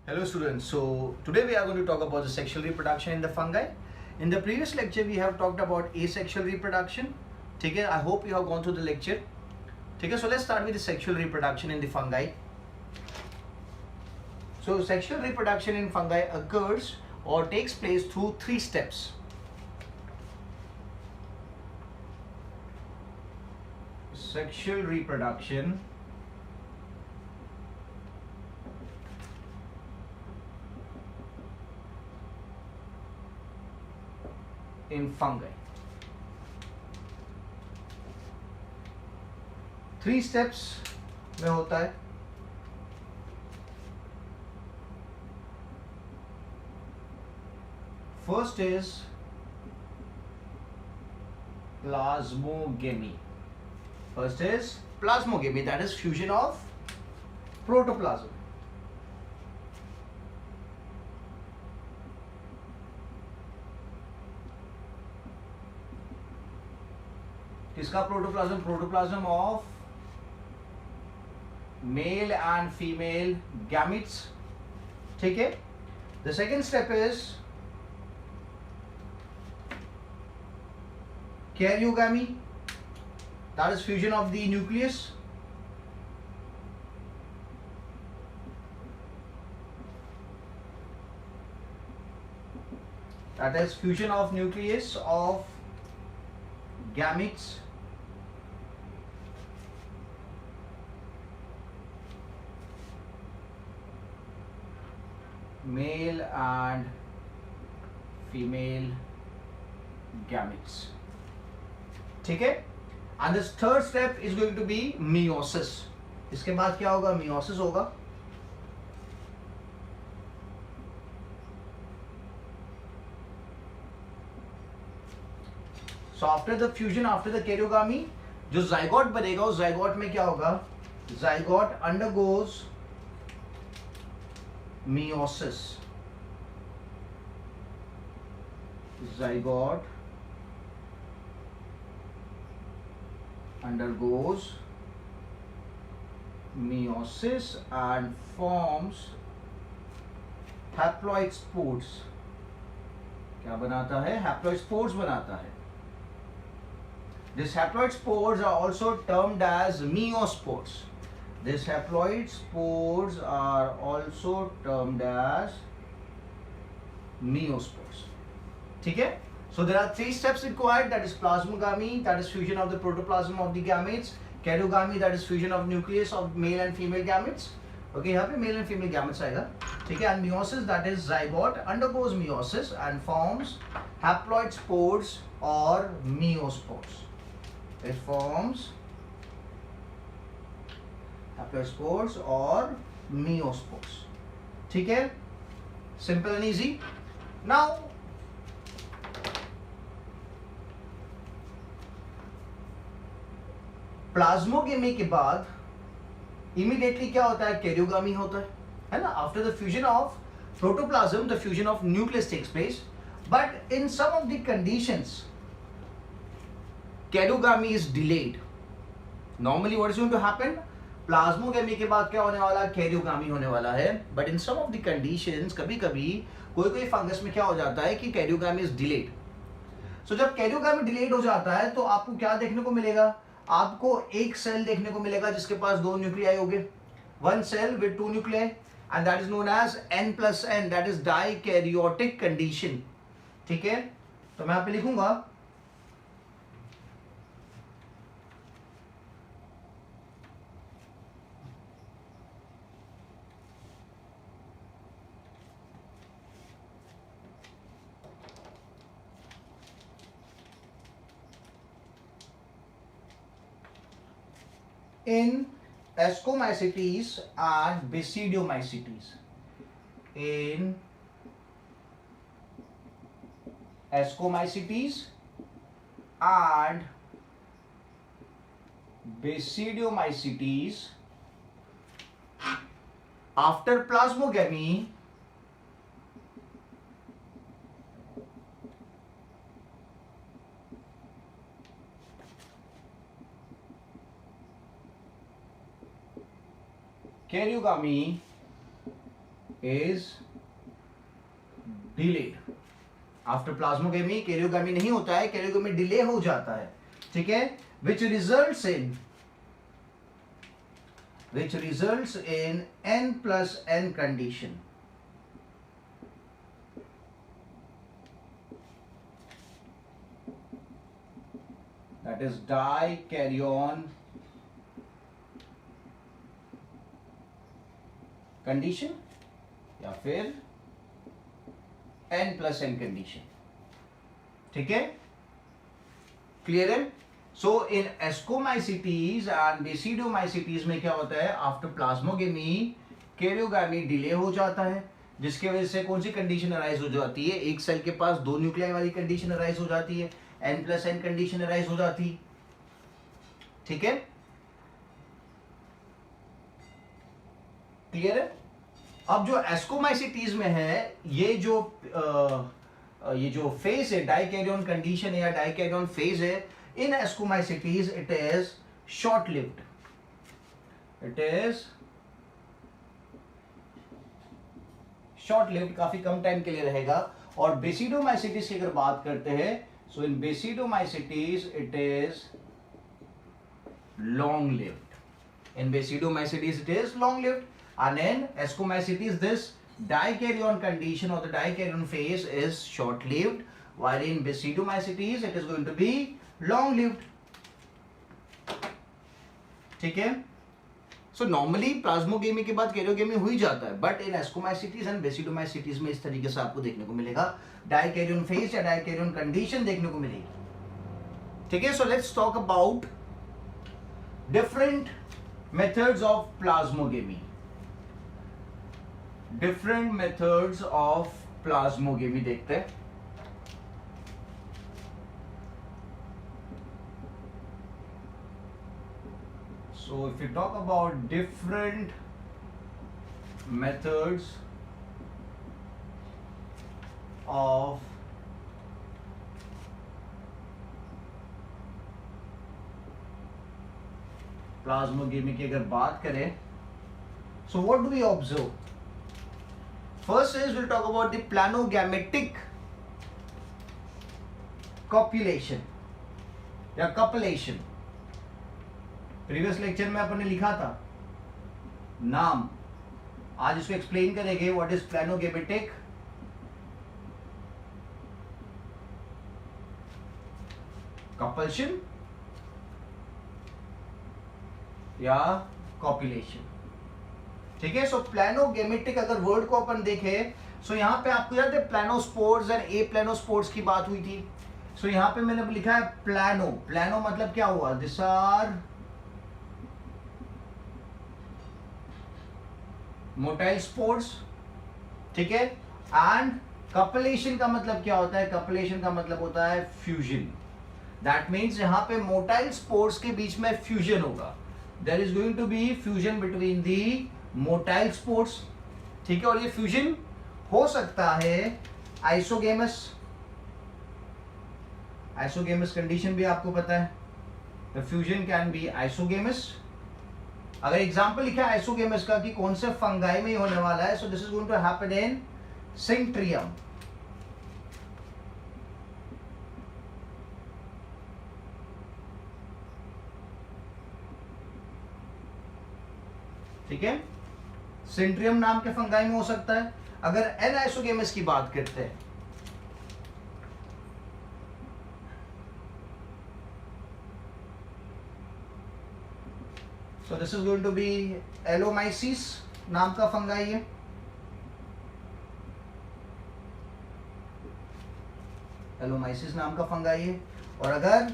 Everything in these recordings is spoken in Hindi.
Hello students, so today we are going to talk about the sexual reproduction in the fungi. In the previous lecture we have talked about asexual reproduction. Okay, I hope you have gone through the lecture. Okay, so let's start with the sexual reproduction in the fungi. So sexual reproduction in fungi occurs or takes place through three steps. Sexual reproduction in fungi. Three steps में होता है. First is plasmogamy. First is plasmogamy, that is fusion of protoplasm. किसका protoplasm? Protoplasm of male and female gametes. ठीक है. The second step is karyogamy, that is fusion of the nucleus. That is fusion of nucleus of gametes. Male and female gametes. ठीक है. And this third step is going to be meiosis. इसके बाद क्या होगा? meiosis होगा. So after the fusion, after the karyogamy, जो zygote बनेगा उस zygote में क्या होगा? Zygote undergoes meiosis. Zygote undergoes meiosis and forms haploid spores. क्या बनाता है? Haploid spores बनाता है. These haploid spores are also termed as meiospores. These haploid spores are also termed as meiospores. ठीक है? So there are three steps required, that is plasmogamy, that is fusion of the protoplasm of the gametes, karyogamy, that is fusion of nucleus of male and female gametes. Okay, यहाँ पे male and female gametes आएगा. ठीक है? And meiosis, that is zygote undergoes meiosis and forms haploid spores or meiospores. It forms haploid spores or meiospores. ठीक है? Simple and easy. Now plasmogamy के बाद इमीडिएटली क्या होता है? कैरियोगामी होता है ना. After the fusion of protoplasm the fusion of nucleus takes place, but in some of the conditions karyogamy is delayed. Normally what is going to happen? Plasmogamy के बाद क्या होने वाला है? कैरियोगामी होने वाला है. But in some of the conditions कभी कभी कोई कोई फंगस में क्या हो जाता है कि कैरियोगामी इज डिलेड. सो जब कैरियोगामी डिलेड हो जाता है तो आपको क्या देखने को मिलेगा? आपको एक सेल देखने को मिलेगा जिसके पास दो न्यूक्लियाई होंगे. One cell with two nuclei and that is known as N+N, that is dikaryotic condition. ठीक है. तो मैं यहाँ पे लिखूंगा in Ascomycetes and Basidiomycetes. In Ascomycetes and Basidiomycetes, after plasmogamy, karyogamy is delayed. After plasmogamy karyogamy नहीं होता है, कैरियोगामी डिले हो जाता है, ठीक है, which results in n plus n condition. That is dikaryon condition या फिर n plus n कंडीशन, ठीक है, क्लियर है. सो इन एस्कोमाइसिटीज एंड बेसिडोमाइसिटीज में क्या होता है, आफ्टर प्लाज्मोगेमी कैरियोगामी डिले हो जाता है, जिसकी वजह से कौन सी कंडीशन अराइज हो जाती है, एक सेल के पास 2 न्यूक्लियाई वाली कंडीशन अराइज हो जाती है, n plus n condition arise हो जाती है, ठीक है, क्लियर है. अब जो एस्कोमाइसिटीज में है, ये जो फेज है, डाइकैरियन कंडीशन है या डाइकैरियन फेज है, in ascomycetes it is short lived, काफी कम टाइम के लिए रहेगा. और बेसिडोमाइसिटीज की अगर बात करते हैं, so in basidiomycetes it is long lived. And in ascomycetes, this dikaryon condition or the dikaryon phase is short-lived, while in basidomycetes it is going to be long-lived. ठीक है. So normally प्लाज्मोगेमी के बाद कैरियोगेमी हो ही जाता है, but in ascomycetes and basidomycetes में इस तरीके से आपको देखने को मिलेगा, dikaryon phase या dikaryon condition देखने को मिलेगी, ठीक है. So let's talk about different methods of plasmogamy. Different methods of plasmogamy देखते हैं. So if you talk about different methods of plasmogamy की अगर बात करें, so what do we observe. First is we'll talk about the planogametic copulation या copulation. प्रीवियस लेक्चर में अपन ने लिखा था नाम, आज इसको एक्सप्लेन करेंगे. व्हाट इज प्लानोगेमेटिक कपल्शन या कॉपुलेशन, ठीक है. सो प्लानोगेमेटिक अगर वर्ड को अपन देखें, सो यहां पे आपको याद है प्लानोस्पोर्स और ए प्लानोस्पोर्स की बात हुई थी. सो यहां पे मैंने लिखा है प्लानो मतलब क्या हुआ, दिस आर मोटाइल स्पोर्स, ठीक है. एंड कपलेशन का मतलब क्या होता है, कपलेशन का मतलब होता है फ्यूजन. दैट मीन्स यहां पे मोटाइल स्पोर्स के बीच में फ्यूजन होगा. There is going to be fusion between the motile spores, ठीक है. और ये फ्यूजन हो सकता है आइसोगेमस कंडीशन भी आपको पता है. The fusion can be isogamous. अगर एग्जांपल लिखा है आइसोगेमस का कि कौन से फंगाई में होने वाला है, so this is going to happen in synchytrium. ठीक है, सिंट्रियम नाम के फंगाई में हो सकता है. अगर एन आइसोगेमस की बात करते हैं, so this is going to be allomyces नाम का फंगाई है. एलोमाइसिस नाम का फंगाई है. और अगर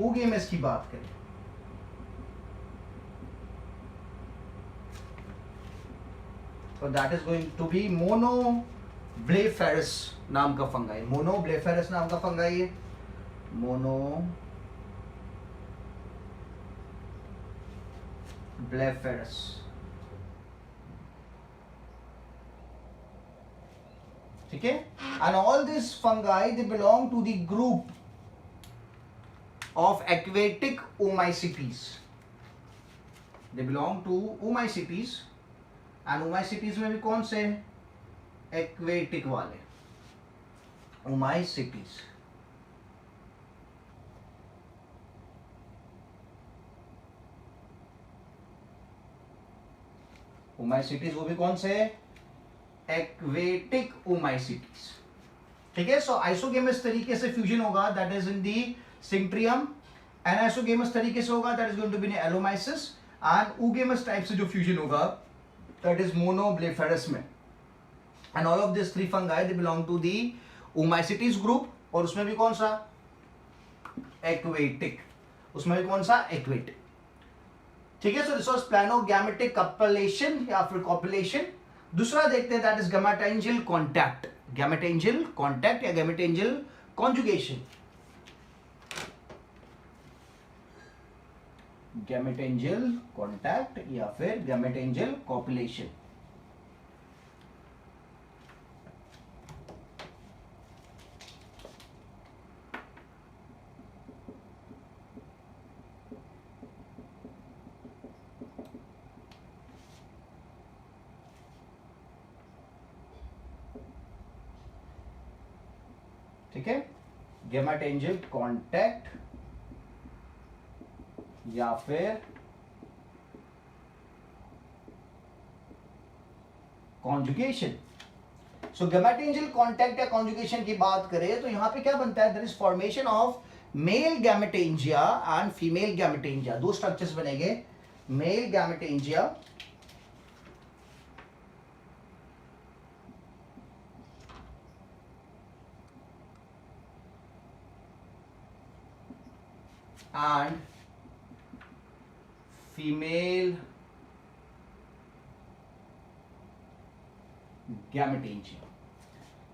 ओगेमस की बात करें, तो that is going to be monoblepharis नाम का फंगाई. मोनोब्लेफेरस नाम का फंगाई है. मोनोब्लेफेरस, ठीक है. And all this fungi they belong to the group of aquatic oomycetes, they belong to oomycetes, and oomycetes में भी कौन से? एक्वेटिक वाले ओमाइसिटीज। ओमाइसिटीज वो भी कौन से? Aquatic oomycetes. ठीक है, सो आइसोगेमस तरीके से फ्यूजन होगा, that is in the synchytrium. Anisogamous तरीके से होगा, that is going to be in allomyces. And oogamous type से जो फ्यूजन होगा, दैट इज मोनोब्लेफेरस में। And all of this three fungi they belong to the oomycetes group, और उसमें भी कौन सा? एक्वेटिक, उसमें भी कौन सा? एक्वेटिक। ठीक है, सो दिस वाज प्लानोगैमेटिक कपलेशन या फिर कॉपुलेशन। दूसरा देखते हैं, that is gametangial contact, गैमेटेंजियल contact या गैमेटेंजियल कॉन्जुगेशन। गैमेटेंजियल कॉन्टैक्ट या फिर गैमेटेंजियल कॉपुलेशन। ठीक है, गैमेटेंजियल कॉन्टैक्ट या फिर कॉन्जुगेशन। सो गैमेटेंजियल कॉन्टैक्ट या कॉन्जुगेशन की बात करें तो यहां पे क्या बनता है? There is formation of male gametangia and female gametangia. दो स्ट्रक्चर्स बनेंगे, male gametangia and female gametangia.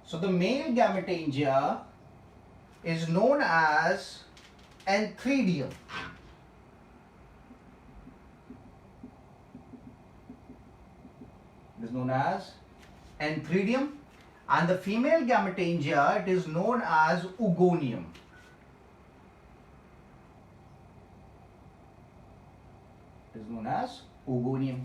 So the male gametangia is known as antheridium. It is known as antheridium, and the female gametangia, it is known as oogonium. Is known as oogonium.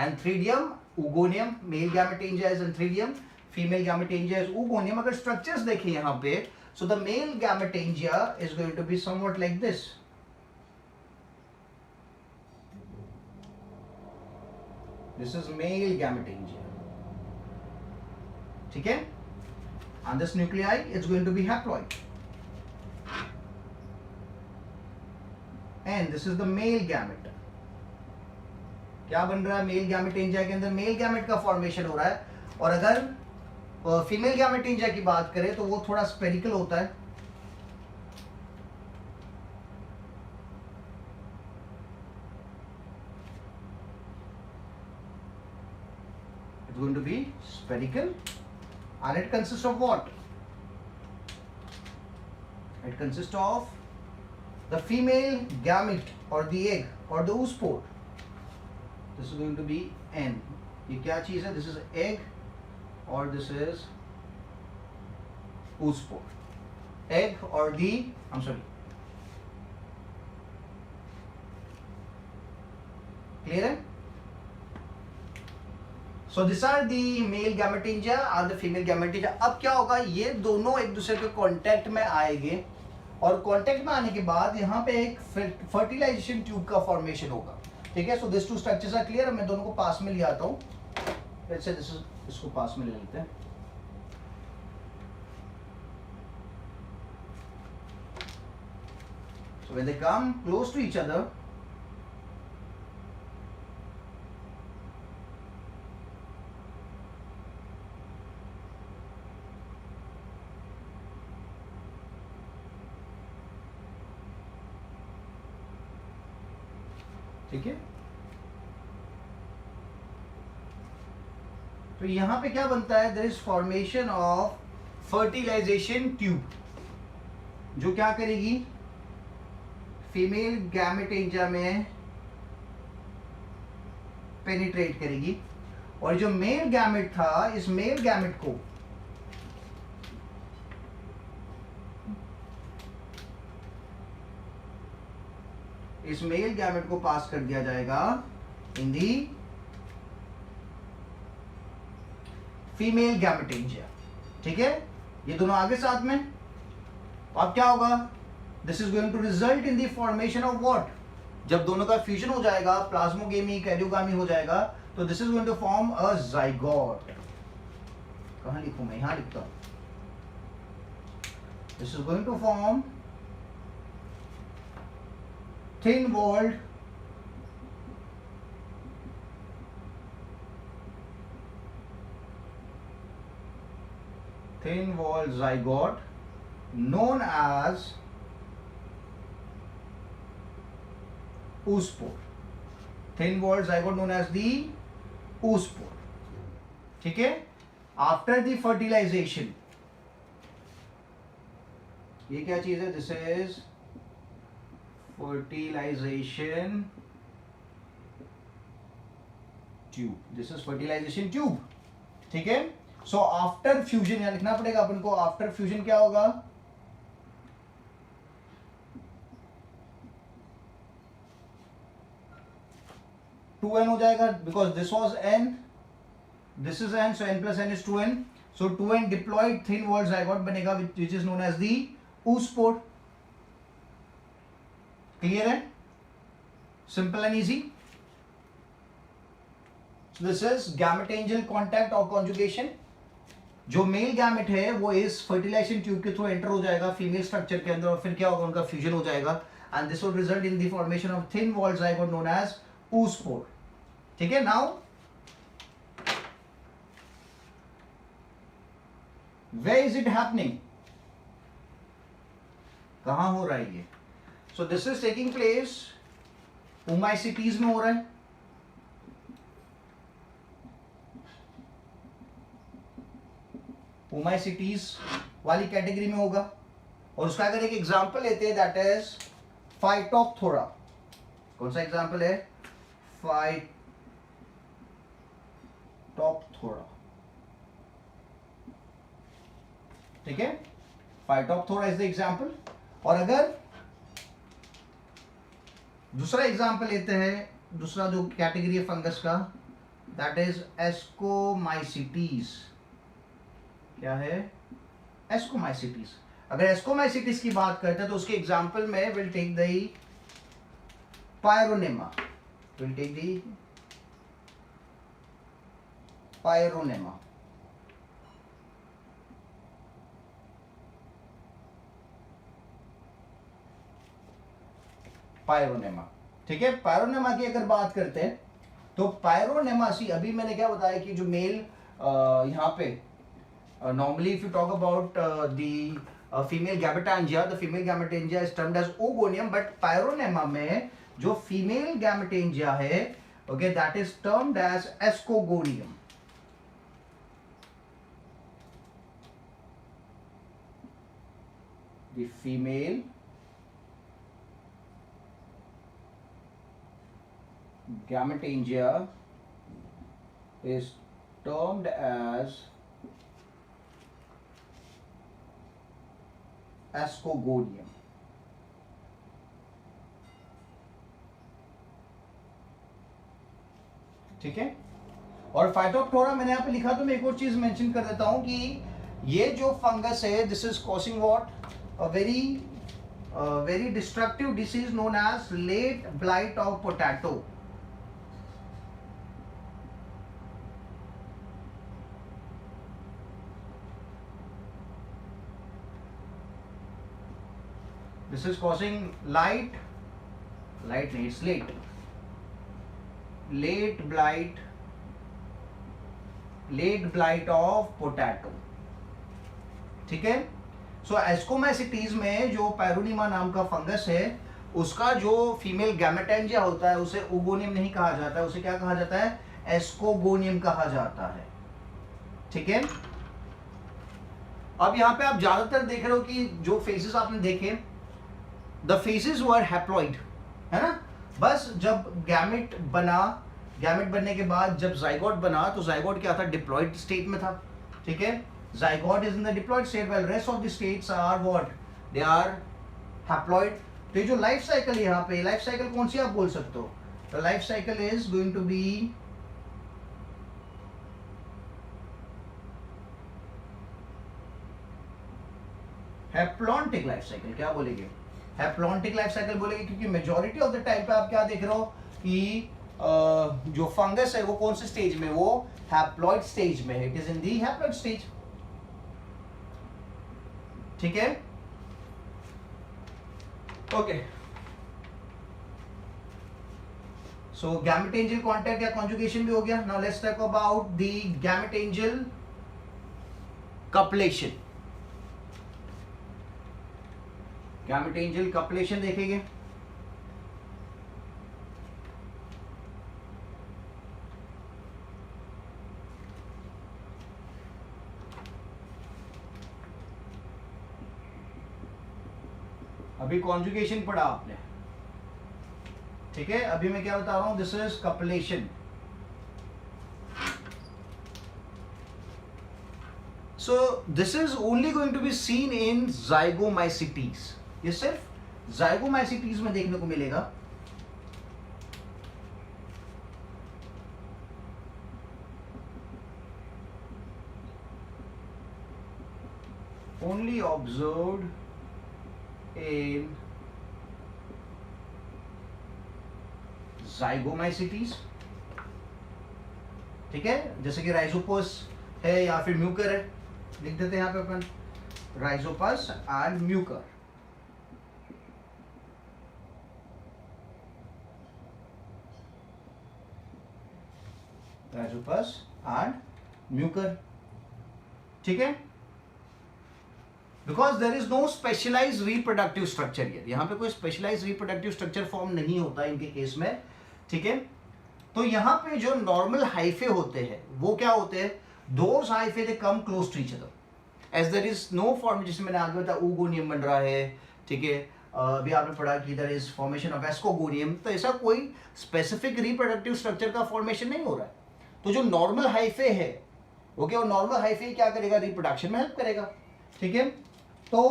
Antheridium, oogonium, male gametangia is antheridium, female gametangia is oogonium. अगर structures देखें यहाँ पे, so the male gametangia is going to be somewhat like this. This is male gametangia. ठीक है? And this nuclei is going to be haploid. And this is the male gamete. क्या बन रहा है? मेल गैमेटेंजिया के अंदर मेल गैमेट का फॉर्मेशन हो रहा है, और अगर फीमेल गैमेटेंजिया की बात करें तो वो थोड़ा स्पेरिकल होता है। It's going to be spherical, and it consists of what? It consists of the female gamete or the egg or the oospore. This is going to be N. ये क्या चीज है? This is egg or this is oospore. Egg or the, I'm sorry. Clear है? So these are the male gametangia and the female gametangia. अब क्या होगा? ये दोनों एक दूसरे के कांटेक्ट में आएंगे, और कांटेक्ट में आने के बाद यहाँ पे एक फर्टिलाइजेशन ट्यूब का फॉर्मेशन होगा। ठीक है, so this two structures are clear. मैं दोनों को पास में ले आता हूँ, इसको पास में ले लेते हैं। So when they come close to each other, ठीक है, तो यहां पे क्या बनता है? There is formation of fertilisation tube, जो क्या करेगी? फीमेल गैमेटेंजिया में पेनिट्रेट करेगी, और जो मेल गैमेट था, इस मेल गैमेट को इस मेल गैमेट को पास कर दिया जाएगा इन दी फीमेल गैमेटेंजिया। ठीक है, ये दोनों आगे साथ में। तो अब क्या होगा, this is going to result in the formation of what, जब दोनों का फ्यूजन हो जाएगा, प्लाज्मोगेमी कैरियोगामी हो जाएगा, तो this is going to form a zygote. कहां लिखूं मैं, यहां लिखता हूं। This is going to form thin walled zygote known as oospore. Thin walled zygote known as the oospore. ठीक है, आफ्टर द फर्टिलाइजेशन, ये क्या चीज है, this is fertilisation tube, this is fertilisation tube. ठीक है, सो आफ्टर फ्यूजन, यहां लिखना पड़ेगा अपन को, आफ्टर फ्यूजन क्या होगा, टू एन हो जाएगा, because this was n, this is n, so n plus n is 2n, so 2n diploid thin walled zygote बनेगा which is known as the oospore। Clear है, simple and easy. This is gametangial contact और कॉन्जुगेशन। जो मेल गैमेट है वो इस फर्टिलाइजेशन ट्यूब के थ्रू एंटर हो जाएगा फीमेल स्ट्रक्चर के अंदर, और फिर क्या होगा, उनका फ्यूजन हो जाएगा, and this will result in the formation of thin walled zygote known as oospore। ठीक है, now where is it happening, कहां हो रहा है ये, so this is taking place oomycetes में हो रहा है। ओमाइसिटीज वाली कैटेगरी में होगा, और उसका अगर एक एग्जांपल लेते हैं दैट इज फाइटोप्थोरा। कौन सा एग्जांपल है, फाइटोप्थोरा। ठीक है, फाइटोप्थोरा इज द एग्जांपल। और अगर दूसरा एग्जांपल लेते हैं, दूसरा जो कैटेगरी है फंगस का, दैट इज एस्कोमाइसिटीज। क्या है, एस्कोमाइसिटीज। अगर एस्कोमाइसिटीज की बात करते हैं तो उसके एग्जांपल में will take the pyronema, will take the pyronema. Pyronema, ठीक है, पायरोनेमा की अगर बात करते हैं तो पायरोनेमा सी, अभी मैंने क्या बताया कि जो मेल यहाँ पे normally if you talk about the female gametangia, the female gametangia is termed as oogonium, but pyronema में जो female gametangia है, okay, that is termed as escogonium। the female gametangia is termed as ascogonium. ठीक है, और फाइटोप्थोरा मैंने यहां पे लिखा, तो मैं एक और चीज मेंशन कर देता हूं कि ये जो फंगस है, this is causing what, a very destructive disease known as late blight of potato. This is causing late blight of potato। ठीक है, सो एस्कोमाइसिटीज में जो पायरोनेमा नाम का फंगस है, उसका जो फीमेल गैमेटेंजिया होता है उसे ओगोनियम नहीं कहा जाता है, उसे क्या कहा जाता है, एस्कोगोनियम कहा जाता है। ठीक है, अब यहां पे आप ज्यादातर देख रहे हो कि जो फेसेस आपने देखे, द फेसेस वर हैप्लॉइड, है ना, बस जब गैमेट बना, गैमेट बनने के बाद जब जाइगोट बना, तो जाइगोट क्या था, डिप्लॉइड स्टेट में था। ठीक है, zygote is in the diploid state, while rest of the states are what, they are haploid. तो ये जो लाइफ साइकिल यहाँ पे, लाइफ साइकिल कौन सी आप बोल सकते हो? The life cycle is going to be haplontic life cycle. क्या बोलेंगे? हैप्लॉन्टिक लाइफ साइकिल बोलेंगे, क्योंकि मेजॉरिटी ऑफ द टाइम पे आप क्या देख रहे हो कि जो फंगस है वो कौन से स्टेज में, वो हैप्लॉइड स्टेज में है। It is in the haploid stage. ठीक है, okay. So gametangial contact या कॉन्जुगेशन भी हो गया। Now let's talk about the gametangial copulation. Gametangial copulation देखेंगे। अभी कॉन्जुगेशन पढ़ा आपने, ठीक है। अभी मैं क्या बता रहा हूं, this is copulation. So this is only going to be seen in Zygomycetes. ये सिर्फ जाइगोमाइसिटीज में देखने को मिलेगा। ओनली ऑब्जर्व्ड इन जाइगोमाइसिटीज, ठीक है। जैसे कि राइजोपस है या फिर म्यूकर है, लिख देते हैं यहां पे अपन Rhizopus and Mucor. Rhizopus and Mucor, ठीक है। Because there is no specialise reproductive structure here. यहां पे कोई स्पेशलाइज रिप्रोडक्टिव स्ट्रक्चर फॉर्म नहीं होता इनके केस में, ठीक है। तो यहां पे जो नॉर्मल हाइफे होते हैं वो क्या होते हैं, those hyphae they come close to each other as there is no form. जिसमें मैंने आगे बताया oogoneum बन रहा है, ठीक है। अभी आपने पढ़ा कि there is formation of ascogonium। तो ऐसा कोई स्पेसिफिक रिप्रोडक्टिव स्ट्रक्चर का फॉर्मेशन नहीं हो रहा है। तो जो नॉर्मल हाइफे है, ओके, वो नॉर्मल हाइफे क्या करेगा, रिप्रोडक्शन में हेल्प करेगा, ठीक है। तो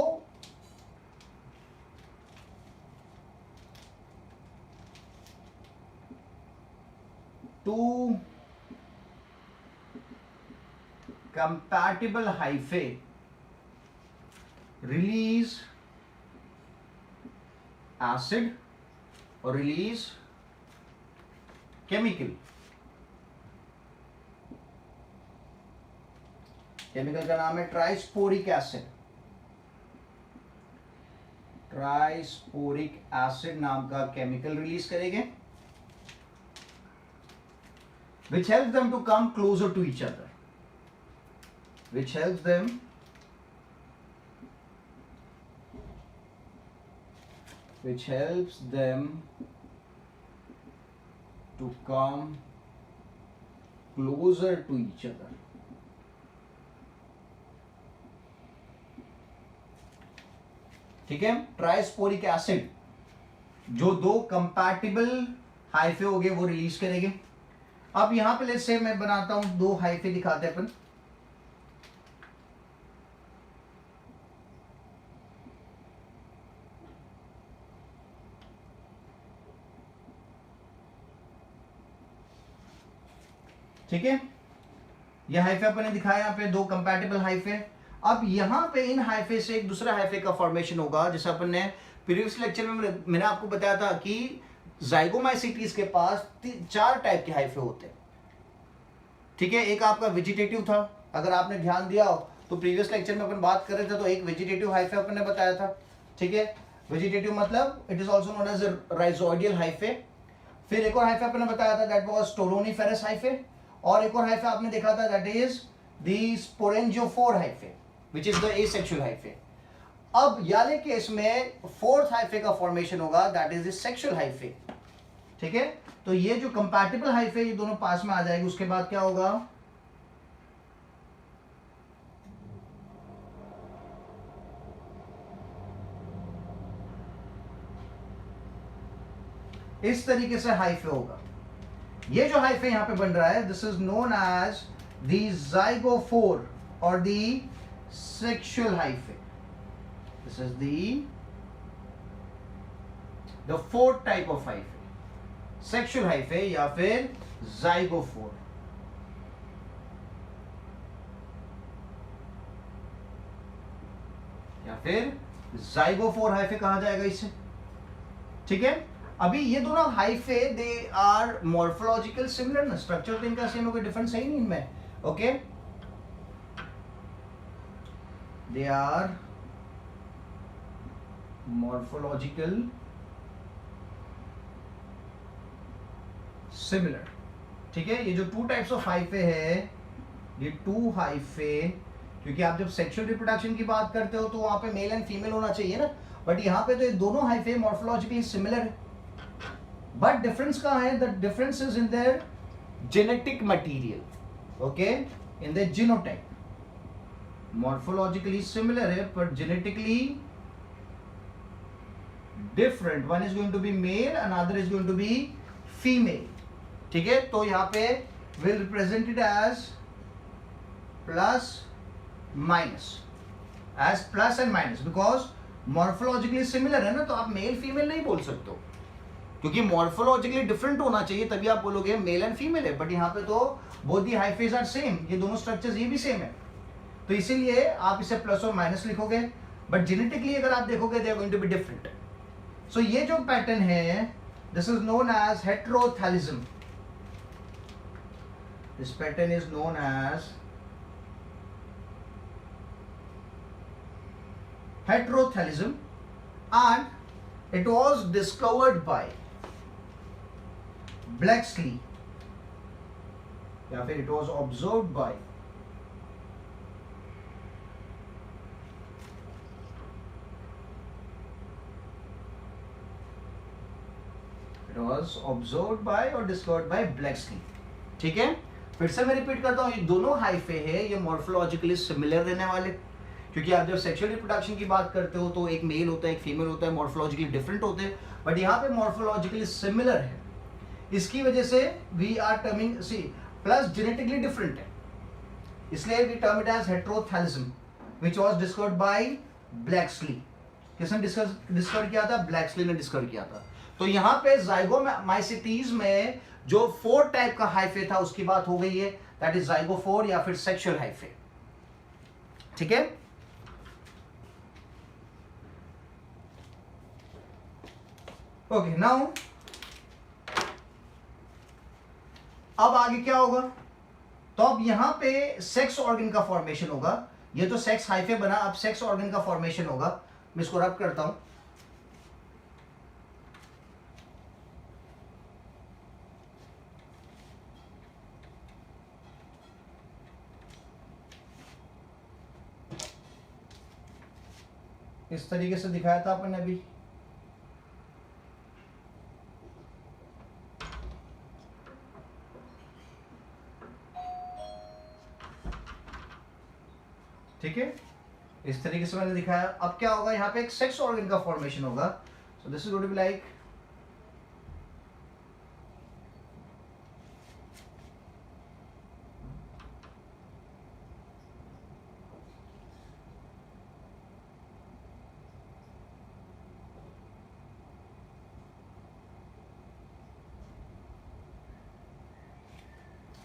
two compatible hyphae release acid or release chemical। Chemical का नाम है ट्राइस्पोरिक एसिड। ट्राइस्पोरिक एसिड नाम का केमिकल रिलीज करेंगे, which helps them to come closer to each other, which helps them to come closer to each other। ठीक है, ट्राइस्पोरिक एसिड जो दो कंपैटिबल हाइफे हो गए वो रिलीज करेंगे। अब यहां पे लेट्स से मैं बनाता हूं, दो हाइफे दिखाते हैं अपन। ठीक है, यह हाइफे अपन ने दिखाया, यहाँ पे दो कंपैटिबल हाइफे। अब यहां पे इन हाइफे से एक दूसरा हाइफे का फॉर्मेशन होगा। जैसे अपन ने प्रीवियस लेक्चर में मैंने आपको बताया था कि जाइगोमाइसिटीज के पास चार टाइप के हाइफे होते हैं, ठीक है। एक आपका वेजिटेटिव था, अगर आपने ध्यान दिया हो तो प्रीवियस लेक्चर में अपन बात कर रहे थे, तो एक वेजिटेटिव हाइफे अपन ने बताया था, ठीक है। वेजिटेटिव मतलब it is also known as rhizoidal hyphae. फिर एक और हाइफे अपन ने बताया था, दैट वाज स्टोलोनिफेरस हाइफे। और एक और हाइफे आपने देखा था, that is the sporangiophore hyphae, which is the asexual hyphae. अब याले केस में फोर्थ हाइफे का फॉर्मेशन होगा, that is the sexual hyphae, ठीक है। तो ये जो कंपैटिबल हाइफे ये दोनों पास में आ जाएगी। उसके बाद क्या होगा, इस तरीके से हाइफे होगा। ये जो हाइफे यहां पे बन रहा है, this is known as the zygophore और the sexual hyphae. This is the the fourth type of hyphae, sexual hyphae या फिर जाइगोफोर। या फिर जाइगोफोर हाइफे कहा जाएगा इसे। ठीक है, अभी ये दोनों hyphae they are morphological similar ना, स्ट्रक्चर तो इनका सेम है, कोई डिफरेंस है ही नहीं इनमें। Okay, they are morphological similar. ठीक है, ये जो टू टाइप्स ऑफ हाइफे है, ये टू हाइफे, क्योंकि आप जब सेक्सुअल रिप्रोडक्शन की बात करते हो तो वहां पे मेल एंड फीमेल होना चाहिए ना, बट यहाँ पे तो ये दोनों हाइफे मॉर्फोलॉजिकली सिमिलर है। बट डिफरेंस कहाँ है? The difference is in their genetic material, okay, in the genotype. Morphologically similar है पर genetically different. One is going to be male, another is going to be female. ठीक है, तो यहाँ पे will represented as plus minus, as plus and minus, because morphologically similar है ना, तो आप मेल फीमेल नहीं बोल सकते हो, क्योंकि मॉर्फोलॉजिकली डिफरेंट होना चाहिए तभी आप बोलोगे मेल एंड फीमेल है। बट यहाँ पे तो बोथ दी हाइफेज आर सेम, ये दोनों स्ट्रक्चर्स ये भी सेम है, तो इसीलिए आप इसे प्लस और माइनस लिखोगे। बट जेनेटिकली अगर आप देखोगे they are going to be different. So ये जो पैटर्न है, this is known as heterothallism. This pattern is known as heterothallism, and it was discovered by Blacksley, या फिर it was observed by और discovered by Blacksley। ठीक है, फिर से मैं रिपीट करता हूं, ये दोनों हाइफे है, ये मॉर्फोलॉजिकली सिमिलर रहने वाले, क्योंकि आप जब सेक्सुअल रिप्रोडक्शन की बात करते हो तो एक मेल होता है एक फीमेल होता है, मॉर्फोलॉजिकली डिफरेंट होते हैं, बट यहाँ पे मॉर्फोलॉजिकली सिमिलर है। इसकी वजह से we are terming C plus genetically different है, इसलिए we term it as heterothallism, which was discovered by Blakeslee. किसने डिस्कवर किया था? ब्लैक्सली ने डिस्कवर किया था। तो यहाँ पे जाइगोमाइसिटीज में जो फोर टाइप का हाइफे था उसकी बात हो गई है, दैट इज जाइगोफोर या फिर सेक्सुअल हाइफे। ठीक है, ओके, नाउ अब आगे क्या होगा? तो अब यहां पे सेक्स ऑर्गन का फॉर्मेशन होगा। ये तो सेक्स हाइफे बना, अब सेक्स ऑर्गन का फॉर्मेशन होगा। मैं इसको रब करता हूं। इस तरीके से दिखाया था अपन ने अभी। ठीक है, इस तरीके से मैंने दिखाया। अब क्या होगा? यहाँ पे एक सेक्स ऑर्गन का फॉर्मेशन होगा। So this is going to be like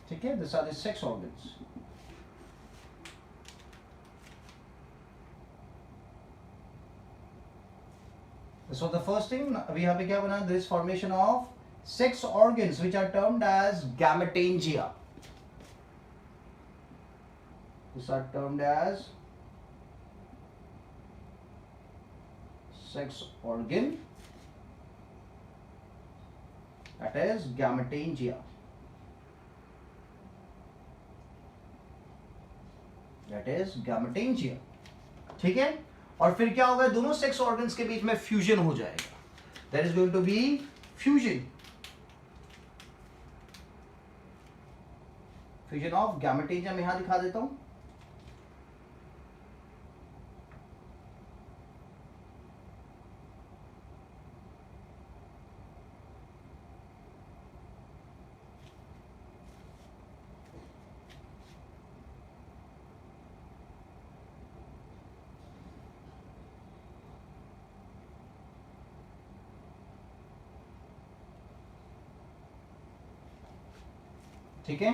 ठीक है, this are the sex organs. So the first thing अभी यहाँ पे क्या बना? There is formation of sex organs which are termed as gametangia. These are termed as sex organ, that is gametangia. That is gametangia. ठीक है, और फिर क्या होगा? दोनों सेक्स ऑर्गन्स के बीच में फ्यूजन हो जाएगा। That is going to be fusion, fusion of gametangia. मैं यहां दिखा देता हूं। ठीक है,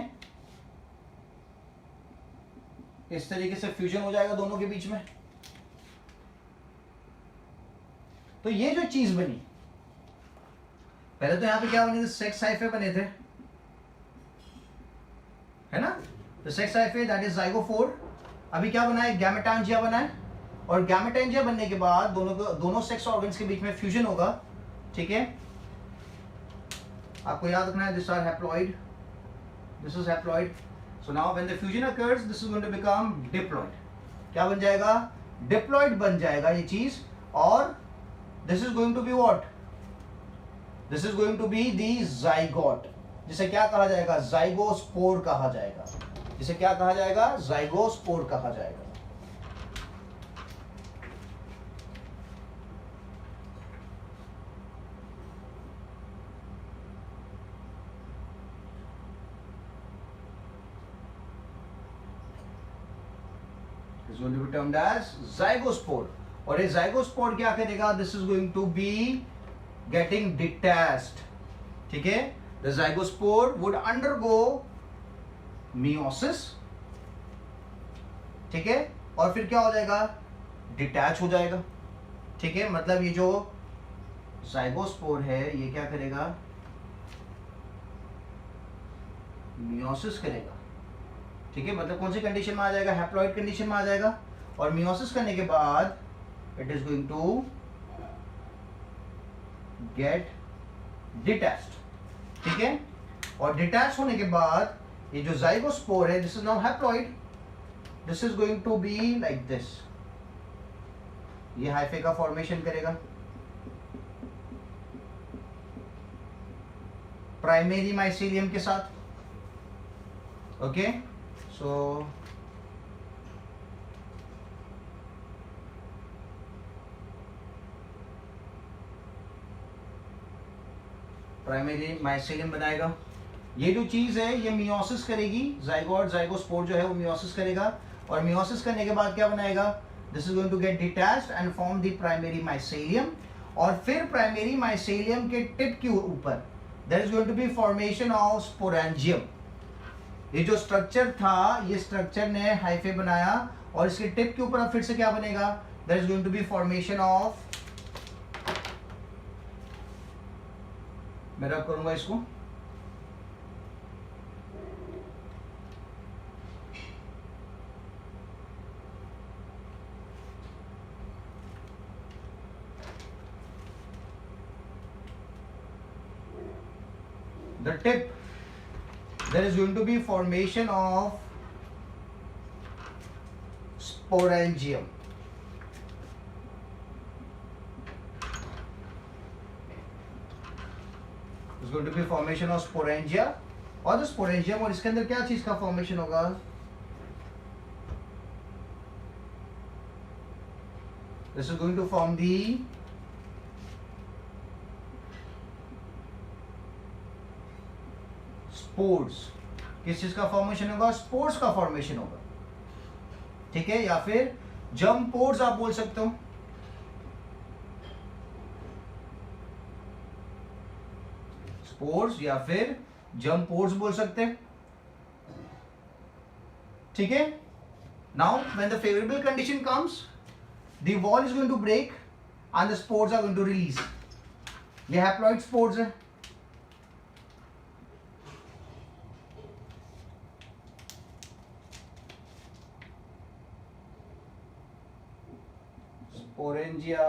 इस तरीके से फ्यूजन हो जाएगा दोनों के बीच में। तो ये जो चीज बनी, पहले तो यहां पे क्या बने थे, सेक्स हाइफे बने थे, है ना। तो sex hyphae that is zygospore. अभी क्या बना है, गैमेटॉन्जिया बना है, और गैमेटॉन्जिया बनने के बाद दोनों सेक्स ऑर्गन्स के बीच में फ्यूजन होगा, ठीक है। आपको याद रखना है, this are haploid, this is haploid. So now when the fusion occurs, this is going to become diploid. क्या बन जाएगा, डिप्लॉइड बन जाएगा ये चीज, और this is going to be what, this is going to be the zygote, जिसे क्या कहा जाएगा, जाइगोस्पोर कहा जाएगा, जिसे क्या कहा जाएगा, जाइगोस्पोर कहा जाएगा। is going to be termed as zygospore, और ये zygospore क्या करेगा, this is going to be getting detached, ठीक है। the zygospore would undergo meiosis, ठीक है, और फिर क्या हो जाएगा, डिटैच हो जाएगा, ठीक है। मतलब ये जो zygospore है ये क्या करेगा, मियोसिस करेगा, ठीक है। मतलब कौन सी कंडीशन में आ जाएगा, हैप्लॉइड कंडीशन में आ जाएगा, और मियोसिस करने के बाद it is going to get detached, ठीक है। और डिटैच होने के बाद ये जो जाइगोस्पोर है, this is now haploid, this is going to be like this, ये हाइफे का फॉर्मेशन करेगा, प्राइमरी माइसीलियम के साथ, ओके। सो प्राइमरी माइसीलियम बनाएगा। ये जो चीज है ये मियोसिस करेगी, जाइगोट जाइगोस्पोर जो है वो मियोसिस करेगा, और मियोसिस करने के बाद क्या बनाएगा, this is going to get detached and form the primary mycelium, और फिर प्राइमरी माइसीलियम के टिप के ऊपर there is going to be formation of sporangium. ये जो स्ट्रक्चर था, ये स्ट्रक्चर ने हाइफे बनाया, और इसके टिप के ऊपर अब फिर से क्या बनेगा, there is going to be formation of, मैं रब करूंगा इसको, the tip, there is going to be formation of sporangium, is going to be formation of sporangia, और जो sporangium, और इसके अंदर क्या चीज का फॉर्मेशन होगा, this is going to form the spores. किस चीज का फॉर्मेशन होगा, स्पोर्स का फॉर्मेशन होगा, ठीक है, या फिर जर्म पोर्स आप बोल सकते हो, स्पोर्स या फिर जर्म पोर्स बोल सकते हैं, ठीक है। Now when the favourable condition comes, the wall is going to break and the spores are going to release. ये हैप्लॉइड स्पोर्स है, sporangia,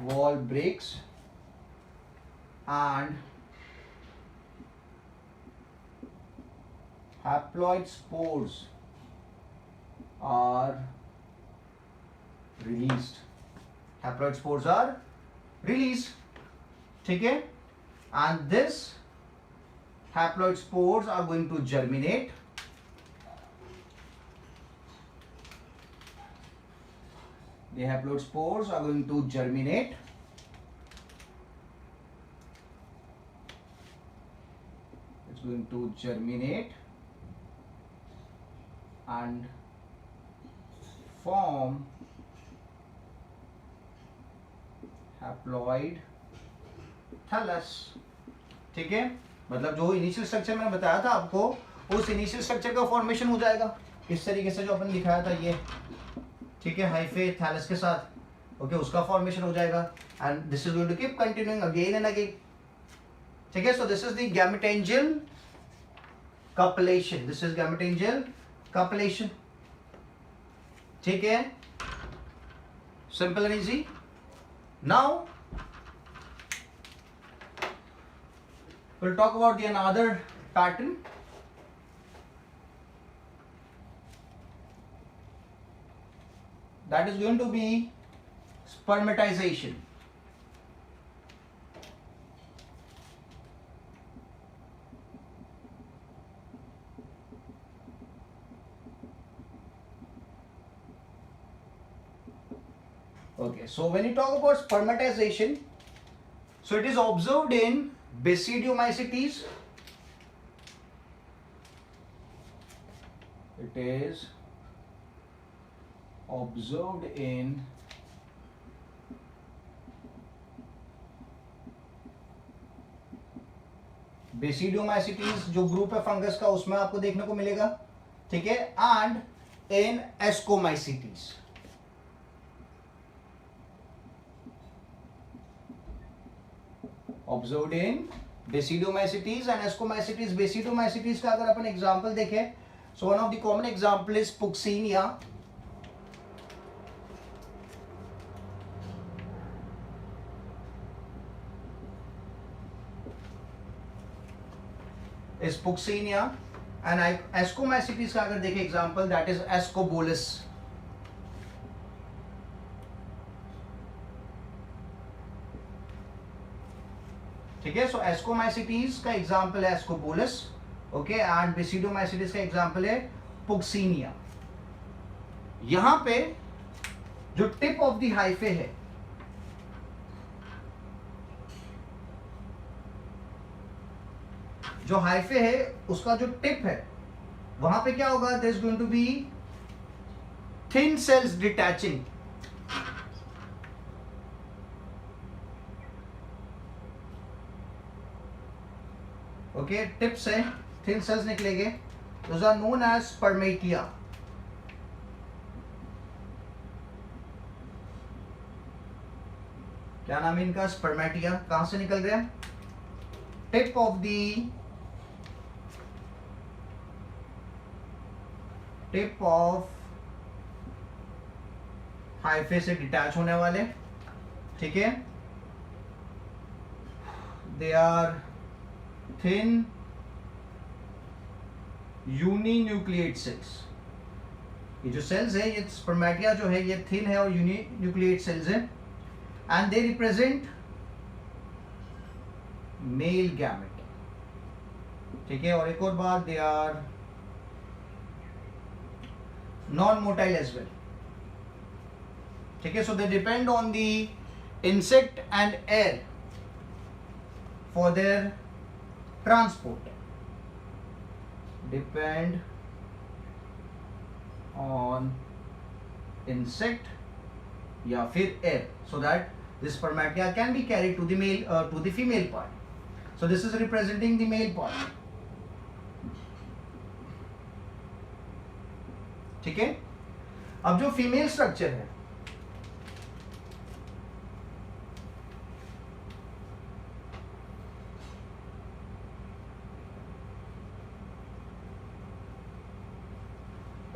wall breaks and haploid spores are released, haploid spores are released, ठीक है। and this haploid spores are going to germinate, the haploid spores are going to germinate, it's going to germinate and form haploid thallus. ठीक है, मतलब जो इनिशियल स्ट्रक्चर मैंने बताया था आपको, उस इनिशियल स्ट्रक्चर का फॉर्मेशन हो जाएगा इस तरीके से जो अपन दिखाया था ये। ठीक है, हाइफे थैलस के साथ। ओके, उसका फॉर्मेशन हो जाएगा and this is going to keep continuing again and again. ठीक है, so this is the gametangial copulation, this is gametangial copulation. ठीक है, simple and easy. Now we'll talk about the another pattern. That is going to be spermatization. Okay, so when you talk about spermatization, so it is observed in Basidiomycetes. It is observed in Basidiomycetes, जो ग्रुप है फंगस का उसमें आपको देखने को मिलेगा। ठीक है, and in Ascomycetes। Observed in Basidiomycetes and Ascomycetes। Basidiomycetes का अगर अपन एग्जांपल देखें, so one of the common example is Puccinia. Is Puccinia and Ascomycetes का अगर देखें एग्जांपल, दैट इज Ascobolus। ठीक है, सो Ascomycetes का एग्जांपल है Ascobolus। ओके, एंड Basidiomycetes का एग्जांपल है पुक्सिनिया। यहां पे जो टिप ऑफ द हाइफे है, जो हाइफे है उसका जो टिप है, वहां पे क्या होगा, there is going to be thin cells detaching. Okay, tip से थिन सेल्स निकलेंगे, those are known as spermatia. क्या नाम है इनका, स्पर्मेटिया। कहां से निकल गया, टिप ऑफ हाइफे से डिटैच होने वाले। ठीक है, they are thin uninucleate cells. ये जो सेल्स है, ये स्पर्मेटिया जो है ये थिन है और यूनिन्यूक्लिएट सेल्स है and they represent male gamete. ठीक है, और एक और बात, they are non motile as well. ठीक है, so they depend on the insect and air for their transport. Depend on insect या फिर air, so that this spermatia can be carried to the male to the female part. So this is representing the male part. ठीक है, अब जो फीमेल स्ट्रक्चर है,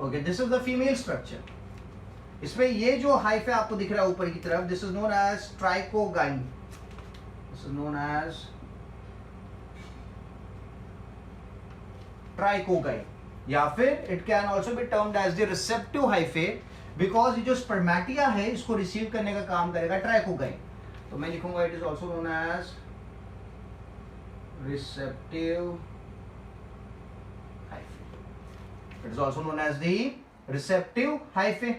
okay, this is the female structure. इसमें ये जो हाइफे आपको दिख रहा है ऊपर की तरफ, this is known as trichogyne. This is known as trichogyne, या फिर it can also be termed as the receptive hyphae, because ये जो स्पर्मेटिया है इसको रिसीव करने का काम करेगा ट्राइकोगाइन। तो मैं लिखूंगा it is also known as receptive hyphae. It is also known as the receptive hyphae.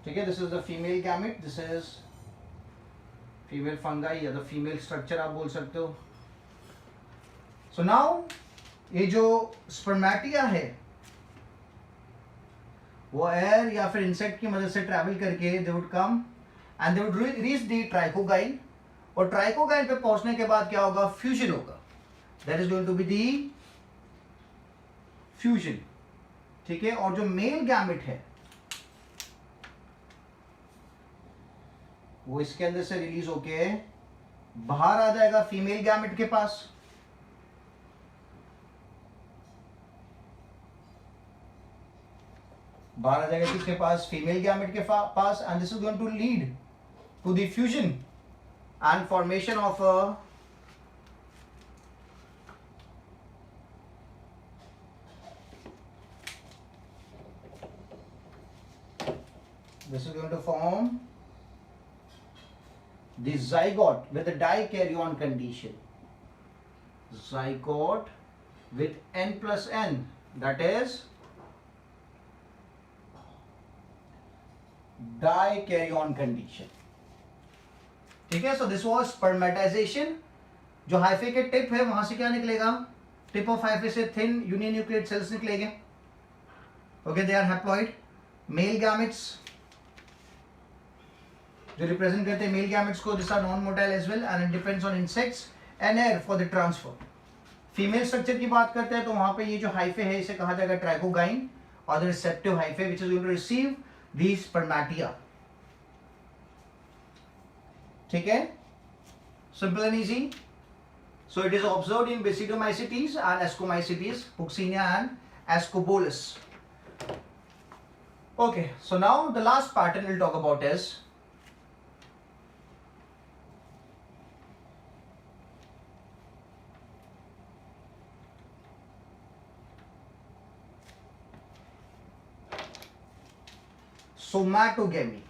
ठीक है, this is the female gamete, this is female fungi या the female structure आप बोल सकते हो। So now ये जो स्पर्मेटिया है वो एयर या फिर इंसेक्ट की मदद से ट्रैवल करके they would come and they would reach the trichogyne, और ट्राइकोगाइन पे पहुंचने के बाद क्या होगा, फ्यूजन होगा, that is going to be the fusion, ठीक है। और जो मेल गैमेट है वो इसके अंदर से रिलीज होके बाहर आ जाएगा फीमेल गैमेट के पास, बाहर आ जाएगा किसके पास, फीमेल गैमेट के पास, and this is going to lead to the fusion and formation of a this is going to form the zygote with the dikaryon condition, zygote with n plus n, that is dikaryon condition, ठीक है। So this was spermatization. जो हाइफे के टिप है वहां से क्या निकलेगा, टिप ऑफ हाइफे से थिन यूनियन न्यूक्लियेट सेल्स निकलेंगे, okay, they are haploid male gametes जो रिप्रेजेंट करते हैं मेल गैमेट्स को, this are non motile as well and it depends on insects and air for the transfer. Female structure की बात करते हैं तो वहां पे ये जो हाइफे है इसे कहा जाएगा ट्राइकोगाइन, और the receptive hyphae which is going to receive the spermatia, ठीक है, simple and easy. So it is observed in Basidiomycetes and Ascomycetes, Puccinia and Ascobolus. Okay, so now the last pattern we'll talk about is somatogamy.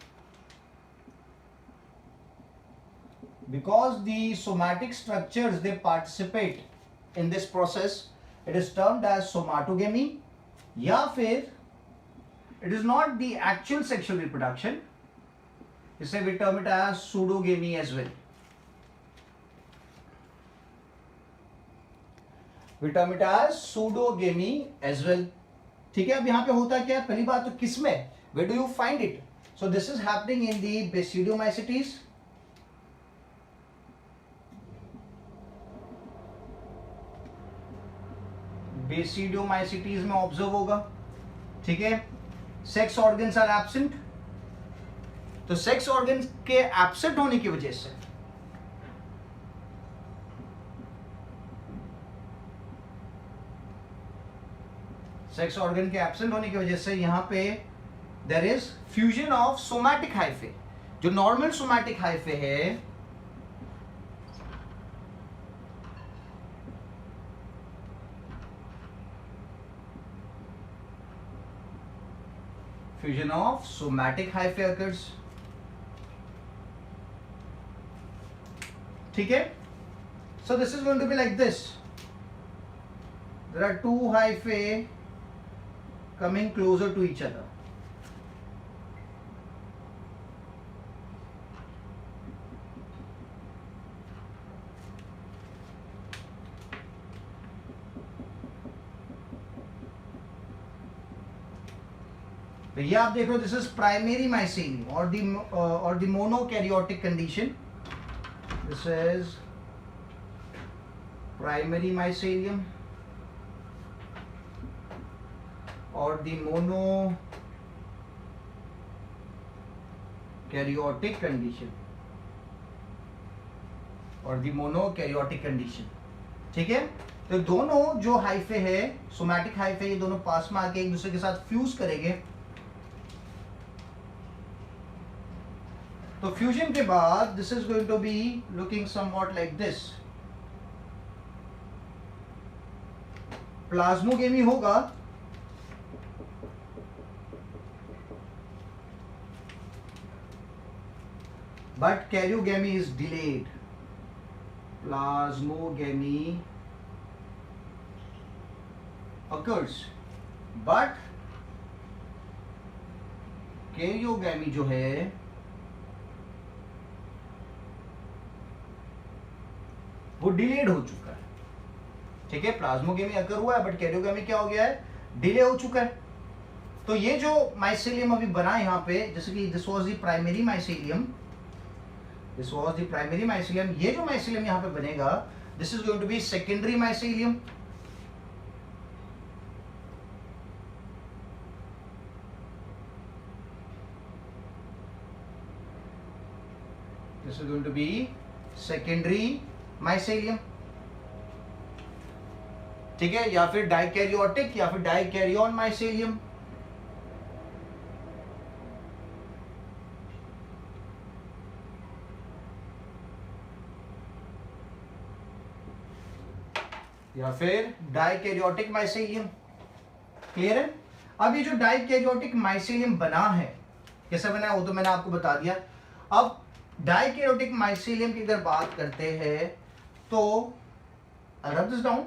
Because the somatic structures they participate in this process, it is termed as somatogamy, या फिर it is not the actual sexual reproduction, इसे we term it as pseudogamy as well. We term it as pseudogamy as well, ठीक है। अब यहाँ पे होता क्या है, पहली बात तो किसमें, where do you find it? So this is happening in the Basidiomycetes, Basidiomycetes में ऑब्जर्व होगा, ठीक है। सेक्स ऑर्गन्स आर एब्सेंट, तो सेक्स ऑर्गन्स के एब्सेंट होने की वजह से यहां पे there is fusion of somatic hyphae. जो नॉर्मल सोमैटिक हाइफे है fusion of somatic hyphae occurs, ठीक है। So this is going to be like this. There are two hyphae coming closer to each other. तो ये आप देख रहे हो, दिस इज प्राइमरी माइसेलियम और the monokaryotic condition, this is primary mycelium और द मोनोकैरियोटिक कंडीशन, ठीक है। तो दोनों जो हाइफे है, सोमैटिक हाइफे, ये दोनों पास में आके एक दूसरे के साथ फ्यूज करेंगे। तो फ्यूजन के बाद this is going to be looking somewhat like this, plasmogamy होगा, but karyogamy is delayed. Plasmogamy occurs, but karyogamy जो है वो डिलेड हो चुका है, ठीक है। प्लाज्मोगेमी अकर हुआ है बट कैरियोगेमी क्या हो गया है, डिले हो चुका है। तो ये जो माइसेलियम अभी बना यहाँ पे, जैसे कि this was the primary mycelium, this was the primary mycelium. ये जो माइसीलियम यहाँ पे बनेगा, this is going to be secondary mycelium. This is going to be secondary mycelium, ठीक है, या फिर डाइकैरियोटिक या फिर डाइकैरियन माइसीलियम। या फिर डाइकैरियोटिक माइसीलियम। क्लियर है? अब ये जो डाइकैरियोटिक माइसीलियम बना है, कैसे बना है वो तो मैंने आपको बता दिया। अब डाइकैरियोटिक माइसीलियम की अगर बात करते हैं तो I rub this down.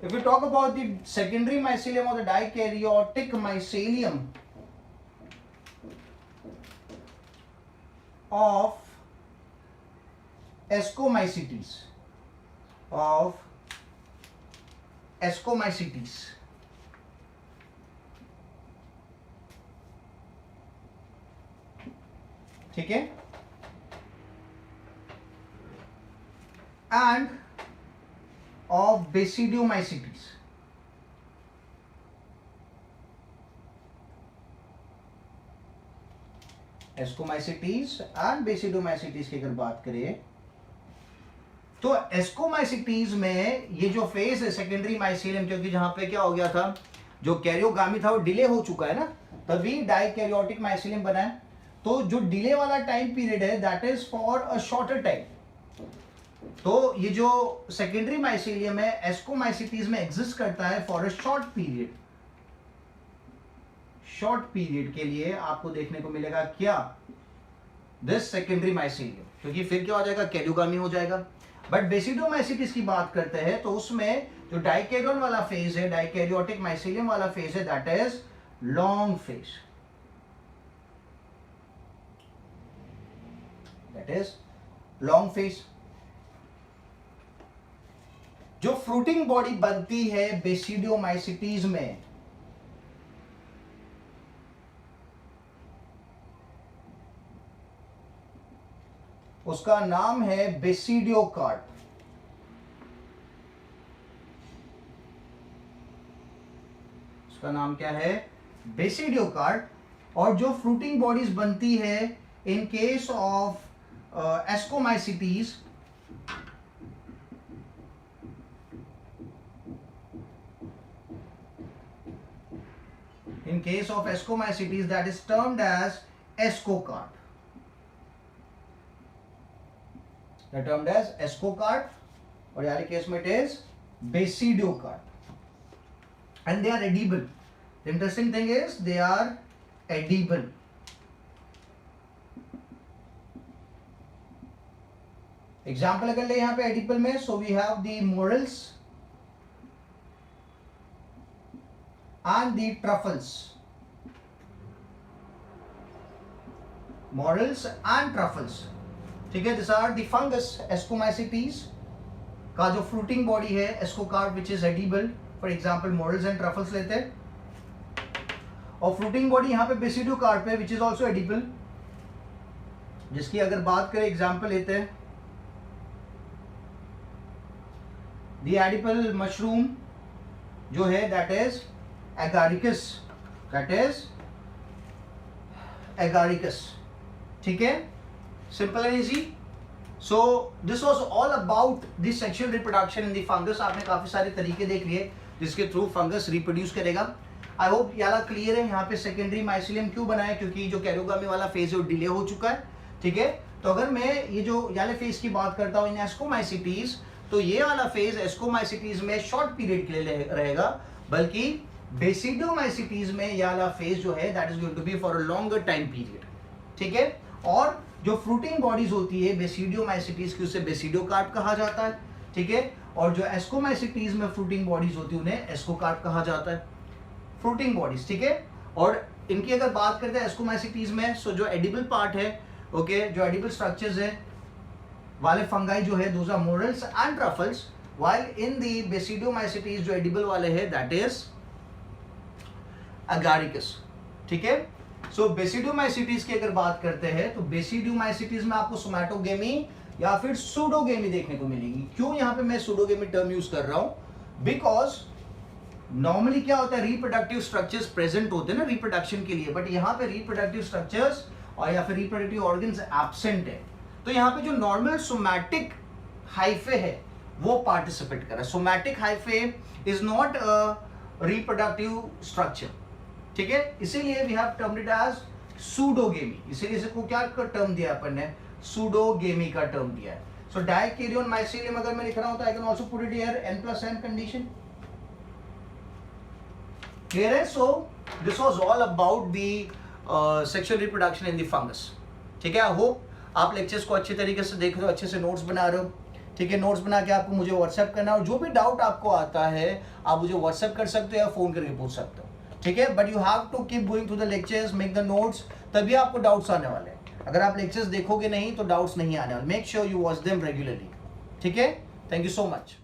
If we talk about the secondary mycelium or the dikaryotic mycelium of Ascomycetes, ठीक है, and of Basidiomycetes, Ascomycetes and Basidiomycetes की अगर बात करें तो एस्कोमाइसिटीज में ये जो फेज है सेकेंडरी माइसीलियम, क्योंकि जहां पे क्या हो गया था, जो कैरियोगामी था वो डिले हो चुका है ना, तभी डाइकैरियोटिक माइसीलियम बना है। तो जो डिले वाला टाइम पीरियड है that is for a shorter time. तो ये जो सेकेंडरी माइसीलियम है एस्कोमाइसिटीज में एग्जिस्ट करता है for a short period. Short period के लिए आपको देखने को मिलेगा क्या, दिस सेकेंडरी माइसीलियम, क्योंकि फिर क्या हो जाएगा, कैरियोगामी हो जाएगा। बट बेसिडोमाइसिटीज की बात करते हैं तो उसमें जो डाइकैरियन वाला फेज है, डाइकैरियोटिक माइसीलियम वाला फेज है, that is long phase, that is long phase. जो फ्रूटिंग बॉडी बनती है बेसिडियोमाइसिटीज में, उसका नाम है बेसिडियोकार्प। उसका नाम क्या है, बेसिडियोकार्प। और जो फ्रूटिंग बॉडीज बनती है in case of ascomycetes, in case of Ascomycetes, that is termed as ascocarp. They are termed as ascocarp, और यार केस में it is basidiocarp, and they are edible. The interesting thing is they are edible. Example अगर ले यहाँ पे एडिबल में, so we have the morels and the truffles, morels and truffles, ठीक है, these are the fungus Ascomycetes का जो फ्रूटिंग बॉडी है ascocarp which is edible, for example morels and truffles लेते हैं। और फ्रूटिंग बॉडी यहाँ पे बेसिडियोकार्प है which is also edible, जिसकी अगर बात करें एग्जाम्पल लेते हैं, the edible mushroom जो है that is agaricus, that is agaricus, ठीक है, simple and easy. So this was all about the sexual reproduction in the fungus. आपने काफी सारे तरीके देख लिए जिसके थ्रू फंगस रिप्रोड्यूस करेगा। आई होप याला क्लियर है। यहाँ पे सेकेंडरी माइसीलियम क्यों बना है, क्योंकि जो कैरियोगामी वाला फेज है वो डिले हो चुका है, ठीक है। तो अगर मैं ये जो याले फेज की बात करता हूँ इन एस्कोमाइसिटीज, तो ये वाला फेज एस्कोमाइसिटीज में शॉर्ट पीरियड के लिए रहेगा, बल्कि बेसिडियोमाइसिटीज में ये वाला फेज जो है that is going to be for a longer time period, ठीक है। और जो फ्रूटिंग बॉडीज होती है बेसिडियोमाइसिटीज की, उसे बेसिडियोकार्प कहा जाता है, ठीक है। और जो एस्कोमाइसिटीज में फ्रूटिंग बॉडीज होती है उन्हें एस्कोकार्प कहा जाता है, फ्रूटिंग बॉडीज, ठीक है। और इनकी अगर बात करते हैं एस्कोमाइसिटीज में, सो जो एडिबल पार्ट है, ओके, जो एडिबल स्ट्रक्चर्स है वाले फंगाई जो है those are morels and truffles, while in the Basidiomycetes जो एडिबल वाले हैं दैट इज एगारिकस, ठीक है। सो बेसिडोमाइसिटीज की अगर बात करते हैं तो बेसिडोमाइसिटीज में आपको सोमैटोगेमी या फिर सूडोगेमी देखने को मिलेगी। क्यों यहाँ पे मैं सूडोगेमी टर्म यूज कर रहा हूं? बिकॉज नॉर्मली क्या होता है, रिप्रोडक्टिव स्ट्रक्चर्स प्रेजेंट होते हैं ना रिप्रोडक्शन के लिए, बट यहाँ पे रिप्रोडक्टिव स्ट्रक्चर्स और या फिर रिप्रोडक्टिव ऑर्गन्स एब्सेंट है। तो यहाँ पे जो नॉर्मल सोमैटिक हाइफे है वो पार्टिसिपेट कर रहा है। Somatic hyphae is not reproductive structure, ठीक है। इसीलिए we have termed it as pseudogamy, इसीलिए इसको क्या टर्म दिया अपन ने, सूडोगेमी का टर्म दिया है। सो डायकैरियन माइसीलियम अगर मैं लिख रहा हूं तो I can also put it here n+n condition. Clear है? So this was all about the sexual reproduction in the fungus, ठीक है। आई होप आप लेक्चर्स को अच्छे तरीके से देख रहे हो, अच्छे से नोट्स बना रहे हो, ठीक है। नोट्स बना के आपको मुझे व्हाट्सएप करना है और जो भी डाउट आपको आता है आप मुझे व्हाट्सएप कर सकते हो या फोन करके पूछ सकते हो, ठीक है। But you have to keep going through the lectures, make the notes, तभी आपको डाउट्स आने वाले हैं। अगर आप लेक्चर्स देखोगे नहीं तो डाउट्स नहीं आने वाले। Make sure you watch them regularly, ठीक है। Thank you so much.